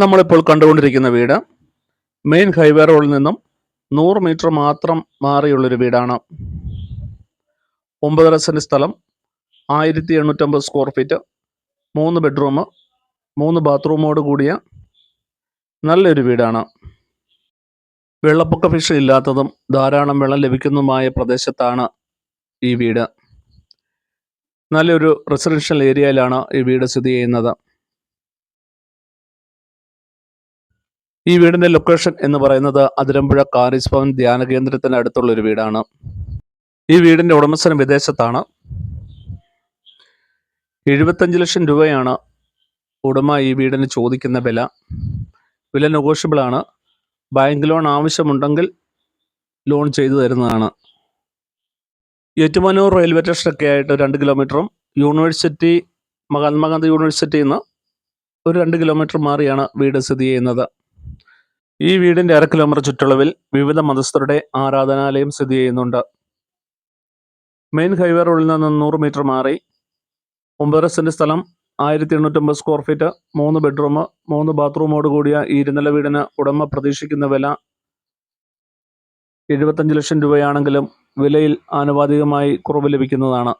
നമ്മളിപ്പോൾ കണ്ടുകൊണ്ടിരിക്കുന്ന വീട് മെയിൻ ഹൈവേ റോഡിൽ നിന്നും 100 മീറ്റർ മാത്രം മാറിയുള്ളൊരു വീടാണ്. 9.5 സെൻറ്റ് സ്ഥലം, 1850 സ്ക്വയർ ഫീറ്റ്, 3 ബെഡ്റൂം, 3 ബാത്റൂമോട് കൂടിയ നല്ലൊരു വീടാണ്. വെള്ളപ്പൊക്ക ഭീഷണി ഇല്ലാത്തതും ധാരാളം വെള്ളം ലഭിക്കുന്നതുമായ പ്രദേശത്താണ് ഈ വീട്. നല്ലൊരു റെസിഡൻഷ്യൽ ഏരിയയിലാണ് ഈ വീട് സ്ഥിതി ചെയ്യുന്നത്. ഈ വീടിൻ്റെ ലൊക്കേഷൻ എന്ന് പറയുന്നത് അതിരമ്പുഴ കാരിസ് ഭവൻ ധ്യാന കേന്ദ്രത്തിന് അടുത്തുള്ളൊരു വീടാണ്. ഈ വീടിൻ്റെ ഉടമസ്ഥൻ വിദേശത്താണ്. 75 ലക്ഷം രൂപയാണ് ഉടമ ഈ വീടിന് ചോദിക്കുന്ന വില. വില നെഗോഷ്യബിളാണ്. ബാങ്ക് ലോൺ ആവശ്യമുണ്ടെങ്കിൽ ലോൺ ചെയ്തു തരുന്നതാണ്. ഏറ്റുമാനൂർ റെയിൽവേ സ്റ്റേഷനൊക്കെ ആയിട്ട് 2 കിലോമീറ്ററും യൂണിവേഴ്സിറ്റി മഹാത്മാഗാന്ധി യൂണിവേഴ്സിറ്റിയിൽ നിന്ന് ഒരു 2 കിലോമീറ്റർ മാറിയാണ് വീട് സ്ഥിതി ചെയ്യുന്നത്. ഈ വീടിൻ്റെ 1/2 കിലോമീറ്റർ ചുറ്റളവിൽ വിവിധ മതസ്ഥരുടെ ആരാധനാലയം സ്ഥിതി ചെയ്യുന്നുണ്ട്. മെയിൻ ഹൈവേ റോഡിൽ നിന്ന് 100 മീറ്റർ മാറി 9.5 സെൻറ്റ് സ്ഥലം, 1850 സ്ക്വയർ ഫീറ്റ്, 3 ബെഡ്റൂം, 3 ബാത്റൂമോട് കൂടിയ ഈ ഇരുനില വീടിന് ഉടമ പ്രതീക്ഷിക്കുന്ന വില 75 ലക്ഷം രൂപയാണെങ്കിലും വിലയിൽ ആനുപാതികമായി കുറവ് ലഭിക്കുന്നതാണ്.